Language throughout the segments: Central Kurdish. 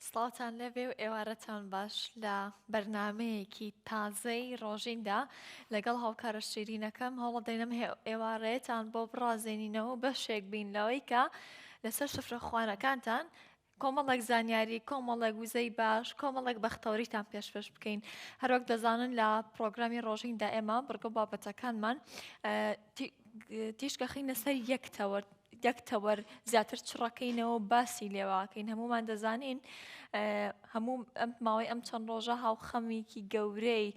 سڵاتان لەبێ و ئێوارەتان باش لە بەرنمەیەکی تازەی ڕۆژیندا لەگەڵ هاوکارە شیرینەکەم هەوڵ دەینەم ئێوارەیەتان بۆ بڕازێنینەوە بەشێک بین لەوەی کە لەسەر شفرە خوانەکانتان کۆمەڵێک زانیاری کۆمەڵێک وزەی باش کۆمەڵێک بەختەوەریتان پێشکەش بکەین هەروەک دەزانن لە پرۆگرامی ڕۆژیندا ئێمە بڕگە بابەتەکانمان تیشکەخینە سەر یەکتەوەر زیاتر چڕەکەینەوە باسی لێواکەین هەمومان دەزانین هەموو ماوەی ئەم چەند ڕۆژە هاوخەمێکی گەورەی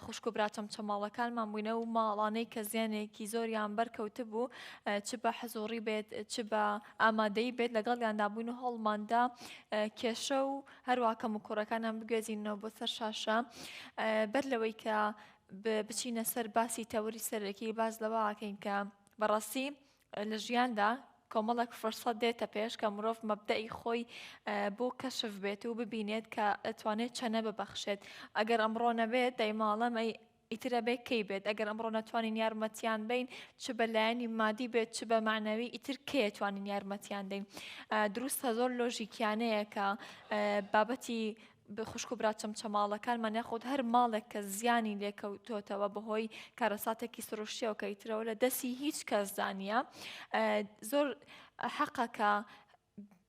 خوشک و برا چەمچەماڵەکانمان بووینە و ماڵانەی کە زیانێکی زۆریان بەرکەوتە بوو چ بە حزۆڕی بێت چ بە ئامادەی بێت لەگەڵیاندا بووین و هەڵماندا کێشە و هەروە کەم و کوڕەکانیان بگوێزینەوە بۆ سەر شاشە بەر لەوەی کە بچینە سەر باسی تەوری سەرەکی باز لەوەکەین کە بەڕاستی لە ژیاندا کۆمەڵێک فرسەت دێتە پێش کە مرۆڤ مەبدەئی خۆی بۆ کەشف بێت و ببینێت کە ئەتوانێت چەنە ببەخشێت ئەگەر ئەمڕۆ نەبێت دەیماڵەم ئیترە بێ کەی بێت ئەگەر ئەمڕۆ نەتوانین یارمەتیان بین چ بە لایەنی مادی بێت چ بە معنەوی ئیتر کێ توانین یارمەتیان دەین دروستە زۆر لۆژیکیانەیە کە بابەتی خوشک و برا چەمچەماڵەکانمان یاخود هەر ماڵێک کە زیانی لێکەوتۆتەوە بەهۆی کارەساتێکی سروشتیەوە کە ئیترەوە لە دەستی هیچ کەس زانیە زۆر حەقەکە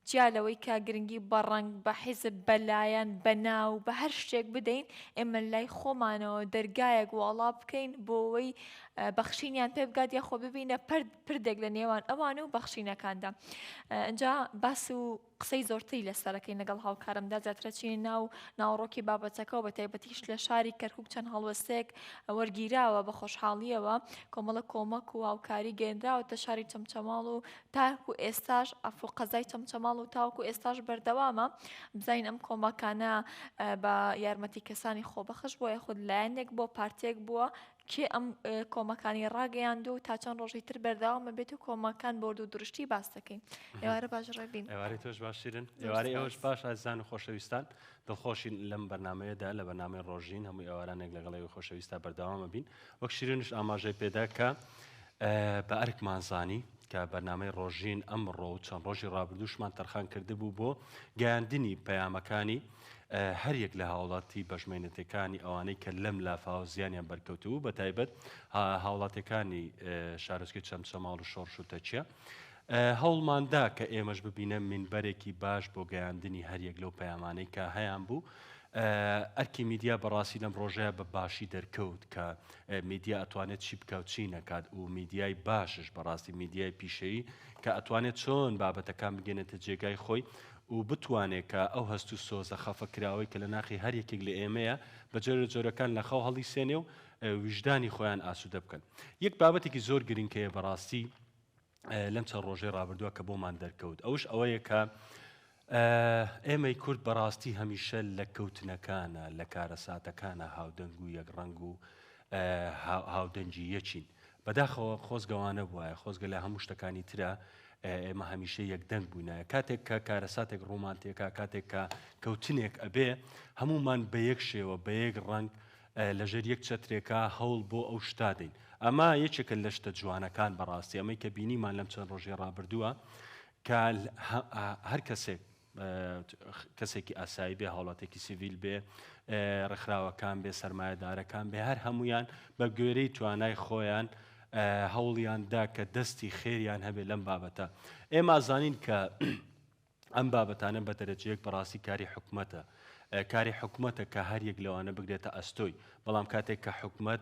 جیا لەوەی کە گرنگی بە ڕنگ بە حیزب بەلایەن بەناو بە هەر شتێک بدەین ئێمە لای خۆمانەوە دەرگایەک وڵا بکەین بۆەوەی بەخشینیان پێ بگات یاخۆ ببینە پردێک لە نێوان ئەوانە و بەخشینەکاندا ئەجا باس و قسەی زۆرتری لەسەرەکەی لەگەڵ هاوکارمدا زیاترەچینی ناوڕۆکی بابەتەکەەوە بە تایبەتیش لە شاری کەرکووک چەند هەڵوەستێک وەرگیراوە بە خۆشحاڵیەوە کۆمەڵە کۆمەک و هاوکاری گەێنراوەتە شاری چەمچەماڵ و تاکو ئێستاش ئەفۆ قەزای چەمچەماڵ و تاوکو ئێستاش بەردەوامە بزین ئەم کۆمەکانە بە یارمەتی کەسانی خۆبەخش بۆ یخود لایەنێک بۆ پارتێک بووە کێ ئەم کۆمەکانی ڕاگەیاند و تا چەند ڕۆژی تر بەردەوامە بێت و کۆمەکان بۆرد و درشتی باس دەکەین ئێوارە باش ڕێبین ئێوارەی تۆش باشیرن ئێوارەی ئەوش باش ئازان و خۆشەویستان دڵخۆشین لەم بەرنمەیەدا لە بەرنامەی ڕۆژین هەمووی ئێوارانێک لەگەڵەوەی خۆشەویستە بەردەوامە بین وەک شیرینش ئاماژەی پێدا کە بە ئەرکمانزانی کە بەرنامەی ڕۆژین ئەمڕۆ چەند ڕۆژی ڕابردووشمان تەرخان کرده بوو بۆ گەیاندنی پەیامەکانی هەر یەک لە هاوڵاتی بەژمێنەتەکانی ئەوانەی کە لەم لافاوە زیانیان بەرکەوتوو بە تایبەت هاوڵاتەکانی شارۆچکەی چەمچەماڵ و شۆڕش و تەچیە هەوڵماندا کە ئێمەش ببینە منبەرێکی باش بۆ گەیاندنی هەر یەک لەو پەیامانەی کە هەیان بوو ئەرکی میدیا بەڕاستی لەم ڕۆژەیە بە باشی دەرکەوت کە میدیا ئەتوانێت چی بکەوت چی نەکات و میدیای باشش بەڕاستی میدیای پیشەیی کە ئەتوانێت چۆن بابەتەکان بگەنێتە جێگای خۆی و بتوانێت کە ئەو هەست و سۆزە خەفەکراوەی کە لە ناخی هەر یەکێک لە ئێمەیە بە جۆرە جۆرەکان لە خەو هەڵی سێنێ و وجدانی خۆیان ئاسوودە بکەن یەک بابەتێکی زۆر گرنگکەیە بەڕاستی لەم چەند ڕۆژەی ڕابردووە کە بۆمان دەرکەوت ئەوش ئەوەیە کە ئێمەی کورد بەڕاستی هەمیشە لە کەوتنەکانە لە کارەساتەکانە هاودەنگ و یەکڕەنگ و هاودەنگی یەکین بەداخەوە خۆزگەوانە بووە خۆزگە لە هەموو شتەکانی ترە ئێمە هەمیشە یەکدەنگ بووینە کاتێک کە کارەساتێک ڕۆمانتیەکە کاتێک کە کەوتنێک ئەبێ هەمومان بە یەک شێوە بە یەک ڕنگ لەژێر یەک چەترێکە هەوڵ بۆ ئەو شتادەین ئەمە یەکێکە لە شتە جوانەکان بەڕاستی ئەمەی کە بینیمان لەم چەند ڕۆژی ڕابردووە کە هەر کەسێکی ئاسایی بێ هاوڵاتێکی سیڤیل بێ ڕێکخراوەکان بێ سەرمایەدارەکان بێ هەر هەمویان بە گوێرەی توانای خۆیان هەوڵیاندا کە دەستی خێریان هەبێ لەم بابەتە ئێمە زانین کە ئەم بابەتانە بە دەرەجەیەک بەڕاستی کاری حکومەتە کاری حکومەتە کە هەر یەک لەوانە بگرێتە ئەستۆی بەڵام کاتێک کە حکومەت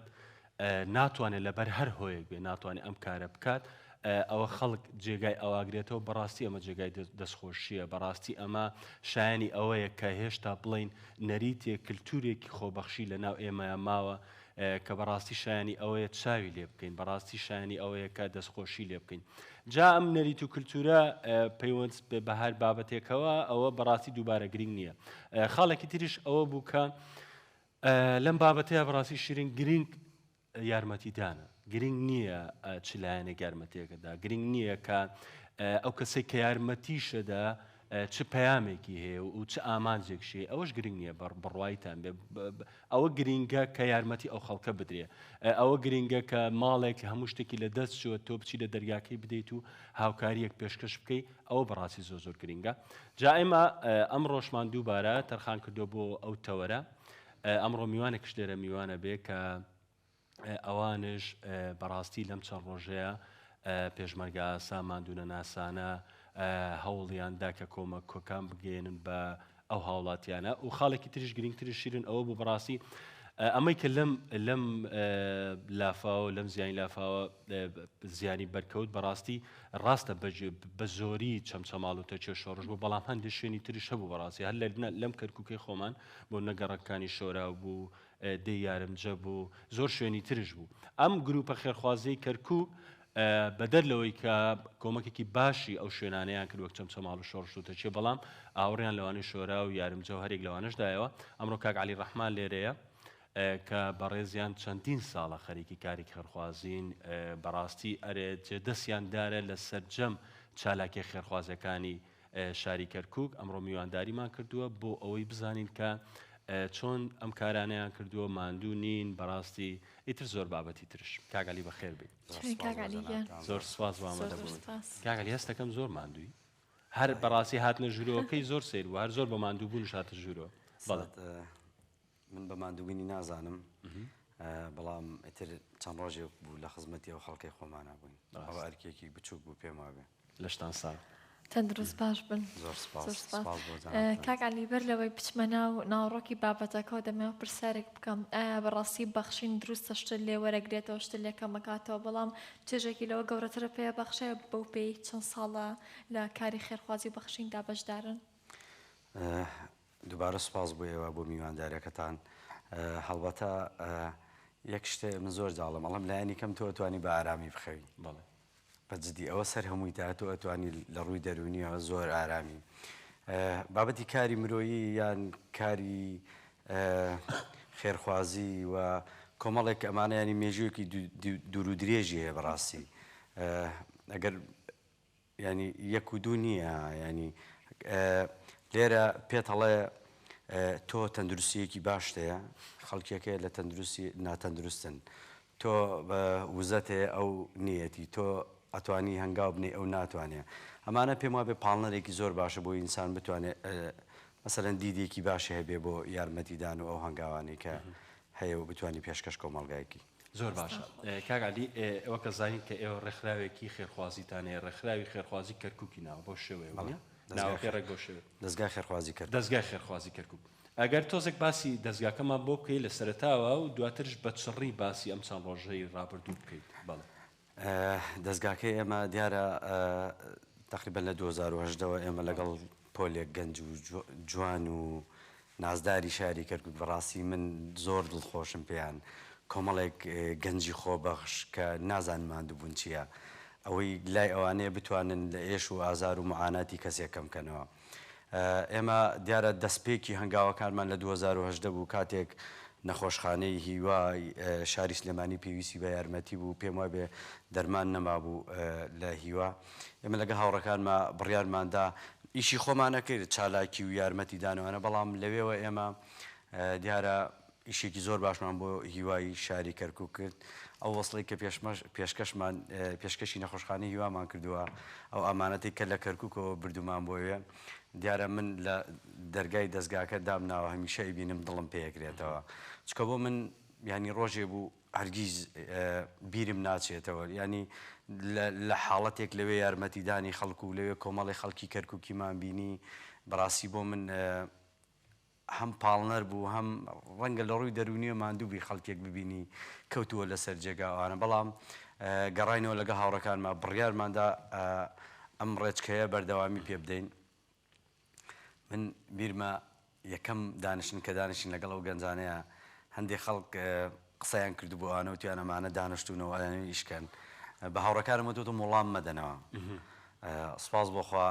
ناتوانێت لەبەر هەر هۆیەک بێ ناتوانێت ئەم کارە بکات ئەوە خەڵک جێگای ئەواگرێتەوە بەڕاستی ئەمە جێگای دەستخۆشیە بەڕاستی ئەمە شایانی ئەوەیە کە هێشتا بڵین نەریتێک کللتورێکی خۆبەخشی لە ناو ئێمەیە ماوە کە بەڕاستی شایانی ئەوەیە چاوی لێ بکەین بەڕاستی شایانی ئەوەیە کە دەستخۆشی لێ بکەین جا ئەم نەریت و کللتورە پەیوەند بە هەر بابەتێکەوە ئەوە بەڕاستی دووبارە گرنگ نییە خاڵێکی تریش ئەوە بوو کە لەم بابەتەیە بەڕاستی شیرین گرنگ یارمەتیدانە گرنگ نییە چ لایەنێک یارمەتێکەدا گرنگ نییە کە ئەو کەسێک کە یارمەتیشەدا چ پەیامێکی هەیە و چ ئامانجێکشی ئەوەش گرنگ نییە بڕوایتان بێ ئەوە گرینگە کە یارمەتی ئەو خەڵکە بدرێ ئەوە گرینگە کە ماڵێک هەموو شتێکی لە دەست چوە تۆ بچی لە دەرگاکەی بدەیت و هاوکاریەک پێشکەش بکەیت ئەوە بەڕاستی زۆر گرینگە جا ئێمە ئەم ڕۆژمان دووبارە تەرخان کردو بۆ ئەو تەوەرە ئەمڕۆ میوانێکش لێرە میوانە بێ کە ئەوانش بەڕاستی لەم چەند ڕۆژەیە پێشمەرگە ساماندونە ناسانە هەوڵیاندا کە کۆمە کۆکان بگەێنن بە ئەو هاوڵاتیانە و خاڵێکی تریش گرنگتری شیرن ئەوە بوو بەڕاستی ئەمەی کە لەم لافاوە لەم زیانی لافاوە زیانی بەرکەوت بەڕاستی ڕاستە بە زۆری چەمچەماڵ و تەچێ شۆڕش بوو بەڵام هەندێک شوێنی تریش هەبوو بەڕاستی هەر لەم کەرکووکەی خۆمان بۆ نەگەڕەکانی شۆرا بوو دەی یارمجە بوو زۆر شوێنی ترش بوو ئەم گروپە خێرخوازەی کەرکووک بەدەر لەوەی کە کۆمەکێکی باشی ئەو شوێنانەیان کرد وەک چەمچەماڵ و شۆڕش و تەچێ بەڵام ئاوڕیان لەوانەی شۆرا و یارمجە و هەرێک لەوانشدایەوە ئەمڕۆ کاک عەلی ڕەحمان لێرەیە کە بەڕێزیان چەندین ساڵە خەریکی کاری خێرخوازین بەڕاستی ئەرێ جێدەستیاندارە لە سەرجەم چالاکی خێرخوازەکانی شاری کەرکووک ئەمڕۆ میوانداریمان کردووە بۆ ئەوەی بزانین کە چۆن ئەم کارانەیان کردووە ماندوو نین بەڕاستی ئیتر زۆر بابەتی ترش کاگەلی بەخێر بێت زۆر سواز وامەدە بوون کاگەلی هەستەکەم زۆر ماندووی هەر بەڕاستی هاتنە ژوورەوەکەی زۆر سیر بوو هەر زۆر بە ماندوو بوون هاتە ژوورەوە من بە ماندووبوونی نازانم بەڵام ئیتر چەند ڕۆژێک بوو لە خزمەتی ئەو خەڵکەی خۆمانە بووین ئەوە ئەرکێکی بچووک بوو پێم وابێ لەشتان ساڵ تەندروست باش بن زۆر سپاس کاک عەلی بەر لەوەی بچمە ناوڕۆکی بابەتەکەەوە دەمەوە پرسیارێک بکەم ئایا بەڕاستی بەخشین دروستە شتە لێ وەرەگرێتەوە شتە لێکەمەکاتەوە بەڵام چێژێکی لەوە گەورەترە پێ بەخشەیە بەو پێی چەند ساڵە لە کاری خێرخوازی بەخشیندا بەشدارن دووبارە سپاس بۆ ئێوە بۆ میوانداریەکەتان هەڵبەتە یەک شتێ من زۆر جاڵم ئەڵم لایەنی کەم تۆ ئەتوانی بە ئارامی بخەوی بەڵێ بەجددی ئەوە سەر هەمووی تا تۆ ئەتوانی لە ڕووی دەرونیەوە زۆر ئارامی بابەتی کاری مرۆیی یان کاری خێرخوازی و کۆمەڵێک ئەمانە ینی مێژوویەکی دوور و درێژی هەیە بەڕاستی ئەگەر ینی یەک و دوو نییە ینی لێرە پێت هەڵێ تۆ تەندروستیەکی باشتەیە خەڵکیەکەی لە تەندروستی ناتەندروستن تۆ وزەت هەیە ئەو نیەتی تۆ ئەتوانی هەنگاو بنێ ئەو ناتوانێت ئەمانە پێم وابێ پاڵنەرێکی زۆر باشە بۆ ئینسان بتوانێت مەسەرەن دیدێکی باشە هەبێ بۆ یارمەتیدان و ئەو هەنگاوانەی کە هەیە و بتوانی پێشکەش کۆمەڵگایەکی زۆر باشە کاگالی ئەوە کە زانین کە ئێوە ڕێکخراوێکی خێرخوازیتانەیە ڕێکخراوی خێرخوازی کەرکووکی ناوە بۆ شێوەیە ناوەکەی ڕێک بۆ شێوێ دەستگای خێرخوازی کرد دەستگای خێرخوازی کەرکووک ئەگەر تۆزێک باسی دەستگاکەمان بۆ بکەی لە سەرتاوە و دواترش بە چڕی باسی ئەم چەند ڕۆژەی ڕابردوو بکەیت بەڵێ دەستگاکەی ئێمە دیارە تقریبا لە 2010ەوە ئێمە لەگەڵ پۆلێک گەنج و جوان و نازداری شاری کەرکووک بەڕاستی من زۆر دڵخۆشم پێیان کۆمەڵێک گەنجی خۆبەخش کە نازان ماندووبوون چییە ئەوەی لای ئەوانەیە بتوانن لە ئێش و ئازار و معاناتی کەسێکم بکەنەوە ئێمە دیارە دەستپێکی هەنگاوەکانمان لە 2010 بوو کاتێک نەخۆشخانەی هیوای شاری سلێمانی پێویستی بە یارمەتی بوو پێم وابێ دەرمان نەمابوو لە هیوا ئێمە لەگە هاوڕەکانمە بڕیارماندا ئیشی خۆمانە کرد چالاکی و یارمەتی دانەوەنە بەڵام لەوێەوە ئێمە دیارە ئیشێکی زۆر باشمان بۆ هیوای شاری کەرکووک کرد ئەو وەسڵی کە پێشکەشمان پێشکەشی نەخۆشخانەی هیوامان کردووە ئەو ئامانەتی کە لە کەرکووکەوە بردومان بۆیە دیارە من لە دەرگای دەستگاکە دامناوە هەمیشە ئیبینم دڵم پێکرێتەوە چکە بۆ من ینی ڕۆژێ بوو هەرگیز بیرم ناچێتەوە ینی لە حاڵەتێک لەوێ یارمەتیدانی خەڵکو و لەوێ کۆمەڵی خەڵکی کەرکووکیمان بینی بەڕاستی بۆ من هەم پاڵنەر بوو هەم ڕەنگە لە ڕووی دەرونیە ماندووبی خەڵکێک ببینی کەوتووە لەسەر جێگاوانە بەڵام گەڕاینەوە لەگە هاوڕەکانمان بڕیارماندا ئەم ڕێچکەیە بەردەوامی پێ بدەین من بیرمە یەکەم دانیشتن کە دانیشتین لەگەڵ ئەو گەنجانەیە هەندێک خەڵک قسەیان کردو بۆ ئەوانە وتیان ئەمانە دانیشتوونەوە ئەیانەوە ئیشکەن بە هاوڕەکانم وتوتم وەڵام مەدەنەوە سپاس بۆخوا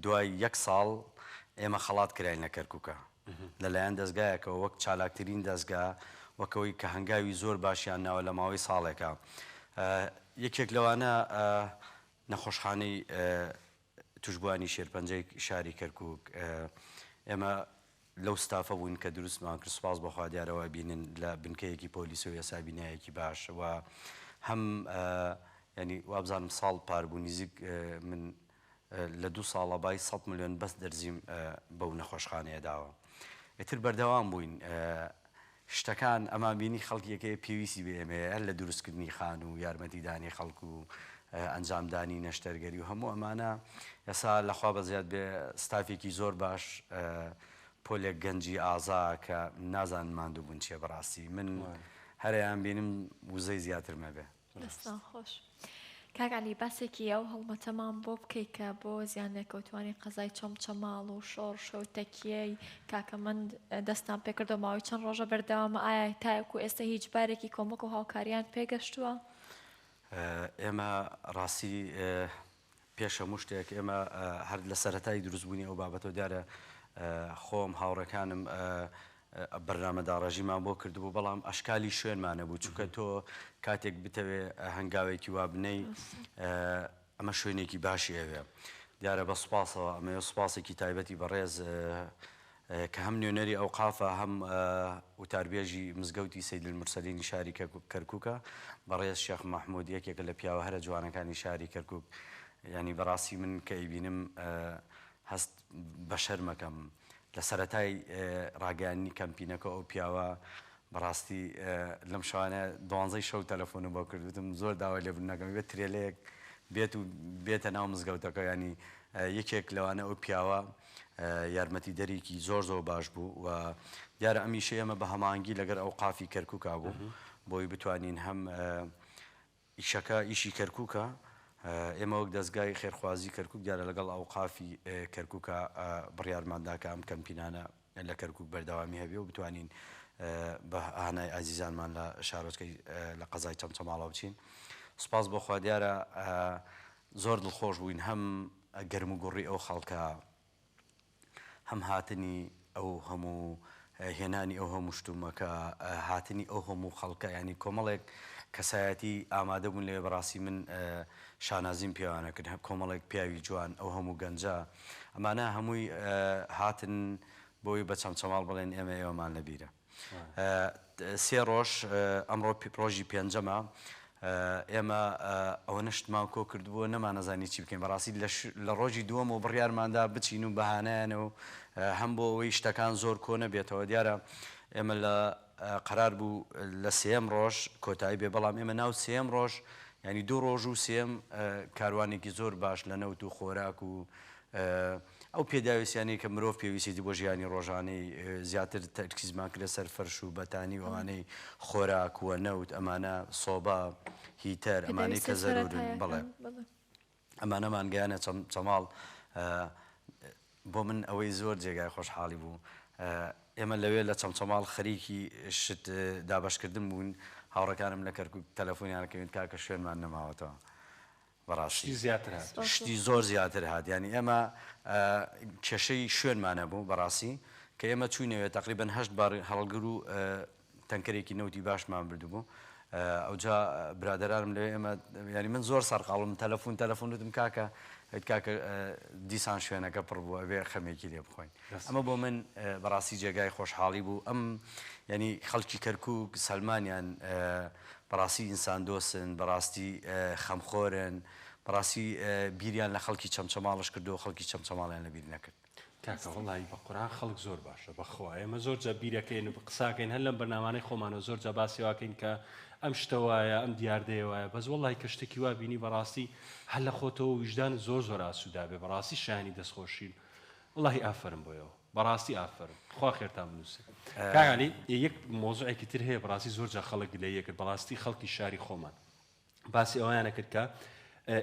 دوای یەک ساڵ ئێمە خەڵات کراین لە کەرکووکە لەلایەن دەستگایەکەوە وەک چالاکترین دەستگا وەکەوەی کە هەنگاوی زۆر باشیان ناوە لە ماوەی ساڵێکە یەکێک لەوانە نەخۆشخانەی توشبوانی شێرپەنجەی شاری کەرکووک ئێمە لەو ستافە بووین کە دروستمان کرد سوپاس بەخوا دیارەوە بینن لە بنکەیەکی پۆلیس و یاسابینایەکی باش و هەم ینی وابزانم ساڵ پاربوو نزیک من لە 2 ساڵە بای 100 ملیۆن بەس دەرزیم بەو نەخۆشخانەیە داوە ئیتر بەردەوام بووین شتەکان ئەمان بینی خەڵکیەکەی پێویستی بە ئێمەیە هەر لە دروستکردنی خان و یارمەتیدانی خەڵکو و ئەنجامدانی نەشتەرگەری و هەموو ئەمانە ئێستا لەخوا بەزیاد بێ ستافێکی زۆر باش پۆلێک گەنجی ئازا کە نازان ماندوو بوون چیە بەڕاستی من هەرەیان بینم وزەی زیاتر مەبێ دەستان خۆش کاگالی باسێکی ئەو هەڵمەتەمان بۆ بکەیت کە بۆ زیانە کەوتوانی قەزای چەمچەماڵ و شۆڕش و تەکیەی کاکە من دەستان پێکردو ماوەی چەند ڕۆژە بەردەوامە ئایا تایەکو ئێستا هیچ بارێکی کۆمەک و هاوکاریان پێگەشتووە؟ ئێمە ڕاستی پێش هەموو شتێک ئێمە هەر لە سەرەتای دروستبوونی ئەو بابەتەوە دیارە خۆم هاوڕەکانم بەرنامە داڕەژیمان بۆ کردبوو بەڵام ئەشکالی شوێنمانە بوو چونکە تۆ کاتێک بتەوێ هەنگاوێکی وا بنەی ئەمە شوێنێکی باشی ئەوێ دیارە بە سوپاسەوە ئەمە سوپاسێکی تایبەتی بەڕێز کە هەم نوێنەری ئەو قافە هەم وتاربێژی مزگەوتی سەید المرسەلینی شاری کەرکووکە بەڕێز شێخ مەحموود یەکێکە لە پیاوە هەرە جوانەکانی شاری کەرکووک ینی بەڕاستی من کە ئیبینم هەست بە شەرمەکەم لە سەرەتای ڕاگەیاندنی کەمپینەکە ئەو پیاوە بەڕاستی لەم شوانە 12 شەو تەلەفۆنم بۆ کردوتم زۆر داوای لێ بوونەکەم بێت ترێلەیەک بێت و بێتە ناو مزگەوتەکە ینی یەکێک لەوانە ئەو پیاوە یارمەتی دەرێکی زۆر باش بوو و دیارە ئەمیشە ئێمە بە هەمانگی لەگەر ئەو قافی کەرکووکا بوو بۆی بتوانین هەم ئیشەکە ئیشی کەرکووکە ئێمە وەک دەستگای خێرخوازی کەرکووک دیارە لەگەڵ ئەو قافی کەرکووکە بڕیارمانداکە ئەم کەمپینانە لە کەرکووک بەردەوامی هەبێ و بتوانین بە ئاهانای ئازیزانمان لە شارۆچکەی لە قەزای چەمچەماڵەوە بچین سوپاس بۆخوا دیارە زۆر دڵخۆش بووین هەم گەرم و گوڕی ئەو خەڵکە هەم هاتنی ئەو هەموو هێنانی ئەو هەموو شتومەکە هاتنی ئەو هەموو خەڵکە ینی کۆمەڵێک کەسایەتی ئامادە بوون لێ بەڕاستی من شانازیم پیاوانە کرد کۆمەڵێک پیاوی جوان ئەو هەموو گەنجە ئەمانە هەمووی هاتن بۆی بە چەمچەماڵ بڵێن ئێمە ئێوەمان لەبیرە 3 ڕۆژ ئەمڕۆ ڕۆژی پێنجەمە ئێمە ئەوە نشتمان کۆ کردبووە نەمانەزانی چی بکەین بەڕاستی لە ڕۆژی دووەم و بڕیارماندا بچین و بەهانەیانە و هەم بۆ ئەوەی شتەکان زۆر کۆ نەبێتەوە دیارە ئێمە لە قرار بوو لە 3ەم ڕۆژ کۆتایی بێ بەڵام ئێمە ناو 3ەم ڕۆژ ینی 2 ڕۆژ و 3ەم کاروانێکی زۆر باش لە نەوت و خۆراک و ئەو پێداویستیانی کە مرۆڤ پێویستی بۆ ژیانی ڕۆژانەی زیاتر تەرکیزمان کرد سەر فەرش و بەتانی ئەوانەی خۆراک وە نەوت ئەمانە سۆبا هیتەر ئەمانەی کە زەرورن بڵێ ئەمانەمان گەیانە چەماڵ بۆ من ئەوەی زۆر جێگای خۆشحاڵی بوو ئێمە لەوێ لە چەمچەماڵ خەریکی شت دابشکردن بوون هاوڕەکانم لە کەرکووک تەلەفۆنیانەکەوین کاکە شوێنمان نەماوەتەوە بەڕاستی شتی زۆر زیاتر هات ینی ئێمە کێشەی شوێنمانە بوو بەڕاستی کە ئێمە چوینەوێت تقریبن 8 بار هەڵگر و تەنکەرێکی نەوتی باشمان بردبوو ئەوجا برادرانم لەوێ ئێمە ینی من زۆر سەرقاڵم تەلەفۆن وتم کاکە کاکە دیسان شوێنەکە پڕ بووە بێ خەمێکی لێ بخۆین ئەمە بۆ من بەڕاستی جێگای خۆشحاڵی بوو ئەم ینی خەڵکی کەرکووک سەلمانیان بەڕاستی ئینسان دۆسن بەڕاستی خەمخۆرن بەڕاستی بیریان لە خەڵکی چەمچەماڵش کردو و خەڵکی چەمچەماڵیان لە بیر نەکرد کاکە وەڵی بە قورآن خەڵک زۆر باشە بەخوا ئێمە زۆر جا بیرەکەین و قساکەین هەر لەم بەرنامانەی خۆمانەوە زۆر جا باسی واکەین کە ئەم شتە وایە ئەم دیاردەیە وایە بەس وەڵی کە شتێکی وا بینی بەڕاستی هەر لە خۆتەوە ویژدان زۆر ئاسوودا بێ بەڕاستی شایانی دەستخۆشین وڵی ئافرم بۆیەوە بەڕاستی ئافرم خوا خێرتان بنووسێ کاگالی یەک مۆزوعێکی تر هەیە بەڕاستی زۆر جا خەڵک لە یەکرد بەڕاستی خەڵکی شاری خۆمان باسی ئەویانە کرد کە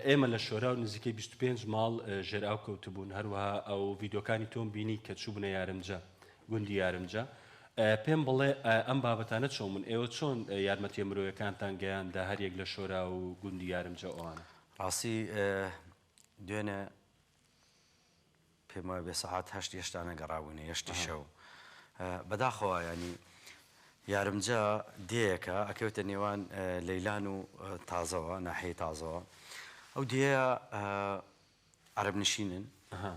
ئێمە لە شۆرا و نزیکەی 25 ماڵ ژێراو کەوتبوون هەروەها ئەو ڤیدۆکانی تۆم بینی کە چوبنە یارمجە گوندی یارمجە پێم بڵێ ئەم بابەتانە چۆمن ئێوە چۆن یارمەتیە مرۆیەکانتان گەیاندا هەر یەک لە شۆرا و گوندی یارمجە ئەوانە ڕاستی دوێنێ پێم وایە بێ سەعات 8 هێشتا نەگەڕابووینە هێشتی شەو بەداخەوە ینی یارمجە دێیەکە ئەکەوتە نێوان لەیلان و تازەوە ناحەی تازەوە ئەو دێە عرب نشینن ئەها.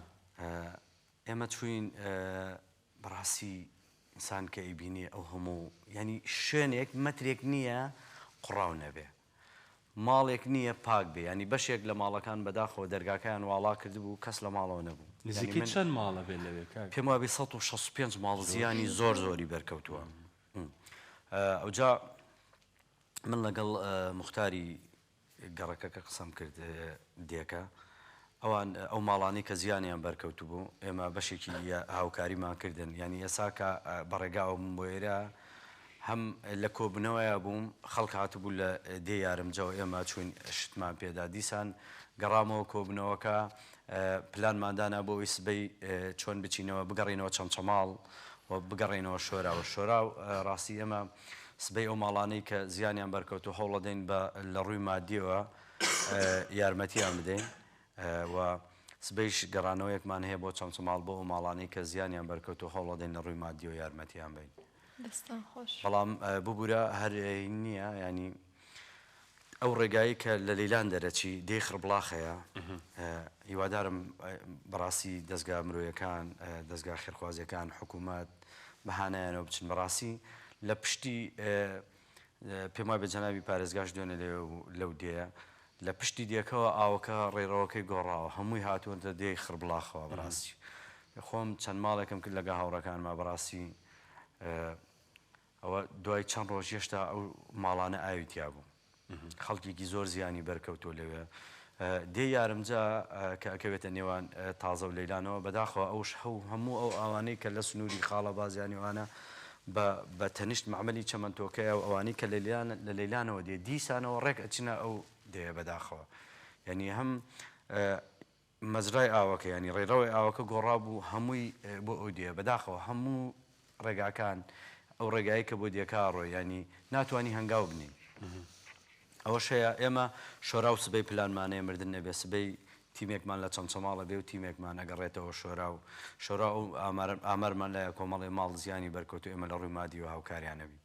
ئێمە چوین بەڕاستی ئینسان کە ئەیبینی ئەو هەموو ینی شوێنێک مەترێک نییە قوڕاو نەبێ ماڵێک نییە پاک بێ ینی بەشێک لە ماڵەکان بەداخەوە دەرگاکەیان واڵا کردبوو کەس لە ماڵەوە نەبوو نزیکەی چەند ماڵە بێت لەوێ کاک؟ پێم وابێ 165 ماڵ زیانی زۆر زۆری بەرکەوتووە ئەوجا من لەگەڵ مختاری گەڕەکەکە قسەم کرد دێکە ئەوان ئەو ماڵانی کە زیانیان بەرکەوتو بوو ئێمە بەشێکی هاوکاریمان کردن ینی ئێساکە بەڕێگاوم بۆ ئێرە هەم لە کۆبنەوەیە بووم خەڵک هاتبوو لە دێ یارمجەوە ئێمە چوین شتمان پێدا دیسان گەڕامەوە کۆبنەوەکە پلانماندانە بۆ ئەوی سبەی چۆن بچینەوە بگەڕینەوە چەمچەماڵ و بگەڕینەوە شۆراوە شۆرا و ڕاستی ئێمە سبەی ئەو ماڵانەی کە زیانیان بەرکەوتو هەوڵە دەین بە لە ڕووی مادیەوە یارمەتیان بدەین و سبەیش گەڕانەوەیەکمان هەیە بۆ چەمچەماڵ بۆ ئەو ماڵانەی کە زیانیان بەرکەوتو هەوڵە دەین لە ڕووی مادیەوە یارمەتیان بین دەستان خۆش بەڵام ببوورە هەر نییە ینی ئەو ڕێگایی کە لە لەیلان دەرەچی دێ خڕبڵاخەیە هیوادارم بەڕاستی دەستگا مرۆیەکان دەستگا خێرخوازیەکان حکوومەت بەهانایانەوە بچن بەڕاستی لە پشتی پێم وای بە جەنابی پارێزگاش دوێنێ لەو دێە لە پشتی دیەکەوە ئاوەکە ڕێڕەوەکەی گۆڕاوە هەمووی هاتوونتە دێی خڕبڵاخەوە بەڕاستی خۆم چەند ماڵێکم کرد لەگە هاوڕەکانما بەڕاستی ئەوە دوای چەند ڕۆژ هێشتا ئەو ماڵانە ئاویتیا بوو خەڵکێکی زۆر زیانی بەرکەوتۆ لەوێ دێ یارمجا کە ئەکەوێتە نێوان تازە و لەیلانەوە بەداخەوە ئەوش هەموو ئەو ئەوانەی کە لە سنووری خاڵە بازیانیوانە بە تەنیشت معمەلی چەمەندۆکەیە و ئەوانەی کە لە لەیلانەوە دێ دیسانەوە ڕێک ئەچینە ئەو دێ بەداخەوە یعنی هەم مەزرای ئاوەکە ینی ڕێڕەوەی ئاوەکە گۆڕا بوو هەمووی بۆ ئەو دێ بەداخەوە هەموو ڕێگاکان ئەو ڕێگایی کە بۆ دیەکە ڕۆی ینی ناتوانانی هەنگاو بنین ئەوە شەیە ئێمە شۆرا و سبەی پلانمانەیە مردن نەبێ سبەی تیمێکمان لە چەمچەماڵە بێ و تیمێکمان ئەگەڕێتەوە شۆرا و ئامارمان لایە کۆمەڵی ماڵ زیانی بەرکەوتو ئێمە لە ڕووی مادی و هاوکاریانەبی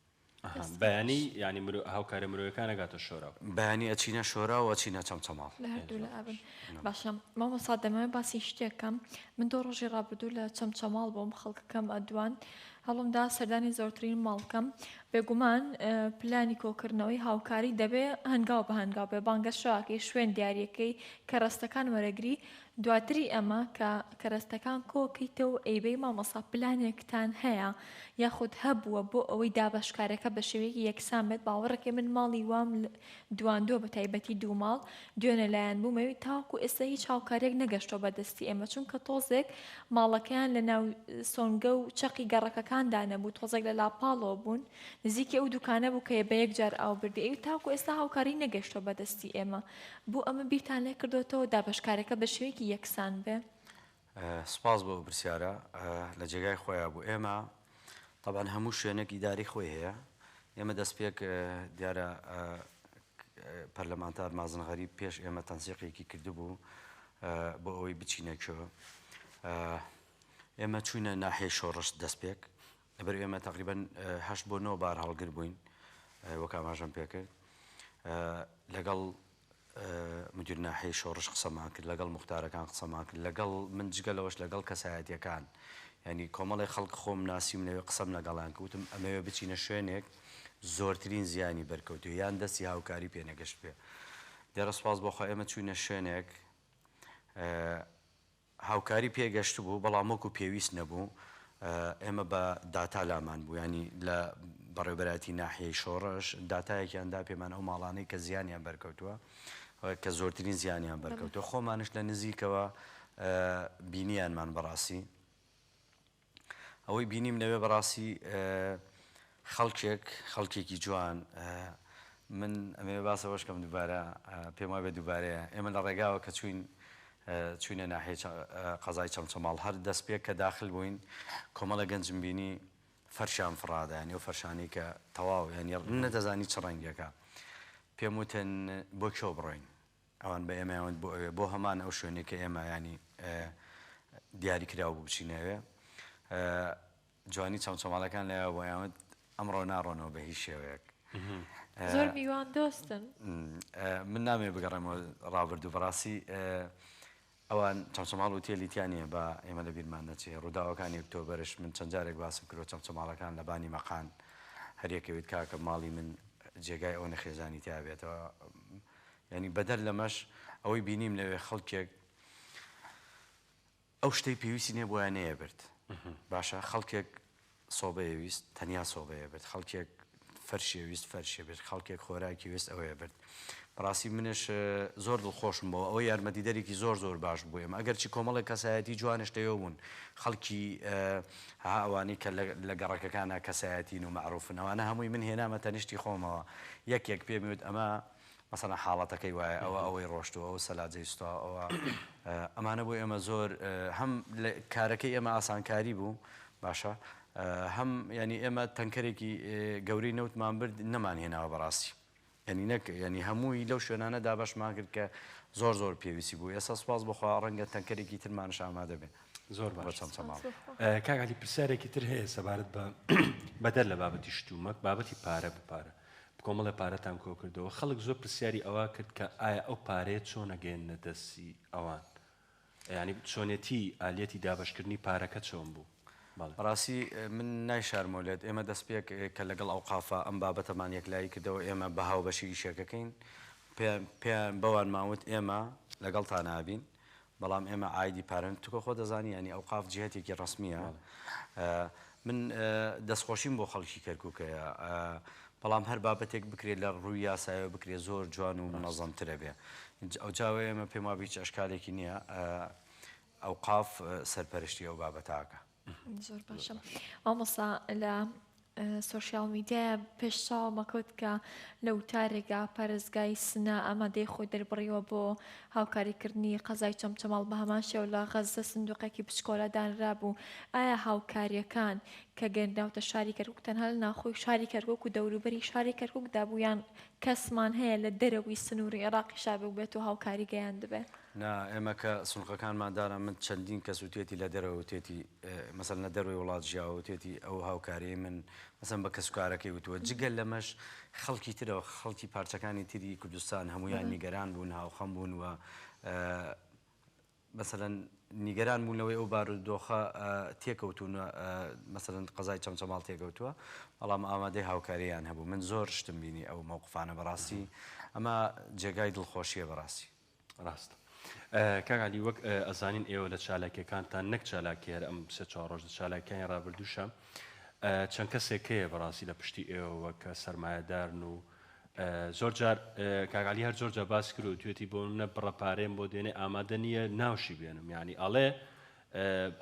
بەیانی ینی هاوکارە مرۆیەکان ئەگاتە شۆرا بەیانی ئەچینە شۆرا و ئەچینە چەمچەماڵ لە هەردوو لە ئابن باشە مامۆستا دەمەوێت باسی شتێکم من دۆ ڕۆژی ڕابردوو لە چەمچەماڵ بۆم خەڵکەکەم ئەدوان هەڵمدا سەردانی زۆرترین ماڵکەم بێگومان پلانی کۆکردنەوەی هاوکاری دەبێ هەنگاو بە هەنگاو بێ بانگەشەکەی شوێن دیارەکەی کە ڕستەکان وەرەگری دواتری ئەمە کە کەرەستەکان کۆکەیتە و ئەیبەی مامۆسا پلانێکتان هەیە یاخود هەبووە بۆ ئەوەی دابەشکارەکە بە شێوەیەکی یەکسان بێت باوەڕێکی من ماڵی وام دواندۆ بە تایبەتی دوو ماڵ دوێنە لایەن بوومەوی تاوکو ئێستا هیچ هاوکارێک نەگەشتۆ بەدەستی ئێمە چونکە تۆزێک ماڵەکەیان لە ناو سۆنگە و چەقی گەڕەکەکاندا نەبوو تۆزێک لە لاپاڵەوە بوون نزیکی ئەو دوکانە بوو کە بە یەک جار ئاو بردی ئەوی تاوکو ئێستا هاوکاری نەگەشتۆ بەدەستی ئێمە بوو ئەمە بیرتان لێ کردوێتەوە دابەشکارەکە بە شێوەیەکی یەکسان بێ سپاس بۆ پرسیارە لە جێگای خۆیان بوو ئێمە طبعاً هەموو شوێنێک ئیداری خۆی هەیە ئێمە دەست پێک دیارە پەرلەمانتار مازن غەریب پێش ئێمە تەنسیقێکی کردبوو بۆ ئەوەی بچینێکەوە ئێمە چوینە ناحێ شۆڕش دەست پێک لەبەر ئێمە تقریباً 8 بۆ 9 بار هەڵگر بووین وەک ئاماژەم پێکرد لەگەڵ مدیر ناحێی شۆڕش قسەمان کرد لەگەڵ مختارەکان قسەمان کرد لەگەڵ من جگەلەوەش لەگەڵ کەسایەتیەکان ینی کۆمەڵی خەڵک خۆم ناسیم لەوێ قسەم لەگەڵان کەوتم ئەمەوێ بچینە شوێنێک زۆرترین زیانی بەرکەوتو یان دەستی هاوکاری پێنەگەشت بێ دیارە سپاس بۆخوا ئێمە چوینە شوێنێک هاوکاری پێگەشت بوو بەڵام وەکو پێویست نەبوو ئێمە بە داتا لامان بوو ینی لە بەڕێوەبەراتی ناحیەی شۆڕش داتایەکیاندا پێمان ئەو ماڵانەی کە زیانیان بەرکەوتووە کە زۆرترین زیانیان بەرکەوتووە خۆمانش لە نزیکەوە بینیانمان بەڕاستی ئەوەی بینیم لەوێ بەڕاستی خەڵکێکی جوان من ئەمێ باسەوەشکەم دووبارە پێم وای بە دووبارەیە ئێمە لە ڕێگاوە کە چوینە ناحێ قەزای چەمچەماڵ هەر دەست پێک کە داخل بووین کۆمەڵە گەنجم بینی فەرشان فڕادە ینی ئەو فەرشانی کە تەواو ینی نەدەزانی چ ڕەنگێکە پێم وتن بۆ کێو بڕۆین ئەوان بە ئێمەوەند بۆ ئەوێ بۆ هەمان ئەو شوێنێک کە ئێمە ینی دیاری کراوە بوو بچینەوێ جوانی چەمچەماڵەکان لەوە بۆیانوت ئەمڕۆ ناڕۆنەوە بە هیچ شێوەیەک زۆر میوان دۆستن من نامێ بگەڕێمەوە ڕابردوو بەڕاستی ئەوان چەمچەماڵ و تێلیتیانە بە ئێمە لە بیرمان نەچێ ڕووداوەکانی ئۆکتۆبەرش من چەند جارێک باسم کردو چەمچەماڵەکان لە بانی مەقان هەرێکەوێت کاکە ماڵی من جێگای ئەو نەخێزانی تیا بێتەوە ینی بەدەر لەمەش ئەوەی بینیم لەوێ خەڵکێک ئەو شتەی پێویستی نێ بۆیان نەیە برد باشە خەڵکێک سۆبەیەویست تەنیا سۆبەیە برد خەڵکێک فەرشێویست فەرشێ برد خەڵکێک خۆراکی وێست ئەوەیە برد بەڕاستی منش زۆر دڵخۆشم بۆ ئەوەی یارمەتیدەرێکی زۆر زۆر باش بوویم ئەگەر چی کۆمەڵی کەسایەتی جوانش تەوە بوون خەڵکی ئەوانەی کە لە گەڕەکەکانە کەسایەتین و مەعروفن ئەوانە هەمووی من هێنامە تەنیشتی خۆمەوە یەکێک پێم وت ئەمە مثلا حاڵەتەکەی وایە ئەوەی ڕۆشتووە ئەو سەلاجەی سوستەوە ئەوە ئەمانە بۆ ئێمە زۆر هەم کارەکەی ئێمە ئاسانکاری بوو باشە هەم ینی ئێمە تەنکەرێکی گەورەی نەوتمان برد نەمان هێناوە بەڕاستی ینی نەک ینی هەمووی لەو شوێنانەدا باشمان کرد کە زۆر زۆر پێویستی بوو ئێستا سپاس بخوا ڕەنگە تەنکەرێکی ترمانش ئامادە بێ زۆر باش کاکالی پرسیارێکی تر هەیە سەبارەت بە بەدەر لە بابەتی شتومەک بابەتی پارە بپارە کۆمەڵە پارەتان کۆ کردەوە خەڵک زۆر پرسیاری ئەوە کرد کە ئایا ئەو پارەیە چۆن نەگەێنە دەستی ئەوان ینی چۆنێتی ئالەتی دابشکردنی پارەکە چۆن بوو ڕاستی من نایشارمۆلێت ئێمە دەست پێ کە لەگەڵ ئەو قافە ئەم بابەتەمان یەکلایی کردەوە ئێمە بەهاو بەشی ئیشەکەکەین پێیان بەوان ماوت ئێمە لەگەڵ تا نابین بەڵام ئێمە ئایدی پارن توکە خۆ دەزانی ینی ئەو قاف جهتێکی ڕسمیە من دەستخۆشیم بۆ خەڵکی کەرکووکەیە بەڵام هەر بابەتێک بکرێت لە ڕووی یاسایە بکرێت زۆر جوان و منەظەمترە بێ ئەو جاوە ئێمە پێم وابی هیچ ئەشکالێکی نییە ئەو قاف سەرپەرشتی ئەو بابەتاکە زۆر باشە مامۆستا لە سوۆشیال میدیایە پێشچاو مەکەوت کە لە وتارێکا پارێزگای سنە ئامادەی خۆی دەربڕیەوە بۆ هاوکاریکردنی قەزای چەمچەماڵ بە هەمان شێوە لە غەزە سندوقێکی بچکۆلەدانرا بوو ئایا هاوکاریەکان کە گەنداوتە شاری کەرکووک تەنها لە ناخۆی شاری کەرکووک و دەوروبەری شاری کەرکووکدا بوویان کەسمان هەیە لە دەرەوەی سنووری عێراقی شابێ بێت و هاوکاری گەیان دەبێت نا ئێمە کە سنوقەکانماندارە من چەندین کەس وتێتی لە دەرەوە وتێتی مەسەل لە دەروی وڵات ژیاوە وتێتی ئەو هاوکاری من مەسەن بە کەسوکارەکەی وتووە جگەل لەمەش خەڵکی ترەوە خەڵکی پارچەکانی تری کوردستان هەمویان نیگەران بوون هاوخەم بوون و مەسەلەن نیگەران بوونەوەی ئەو بارودۆخە تێکەوتون مەسەلەن قەزای چەمچەماڵ تێکەوتووە بەڵام ئامادەی هاوکاریان هەبوو من زۆر شتم بینی ئەو مووقفانە بەڕاستی ئەمە جێگای دڵخۆشیە بەڕاستی ڕاست کاکالی وەک ئەزانین ئێوە لە چالاکیەکانتان نەک چالاکیێر ئەم سێ چوار ڕۆژ چالاکیانی ڕابردووشە چەند کەسێک هەیە بەڕاستی لە پشتی ئێوە کە سەرمایەدارن و زۆر جار کاکالی هەر زۆر جار باس کرد و توێتی بۆ منە بڕەپارێم بۆ دێنێ ئامادە نییە ناوشی بێنم یعنی ئەڵێ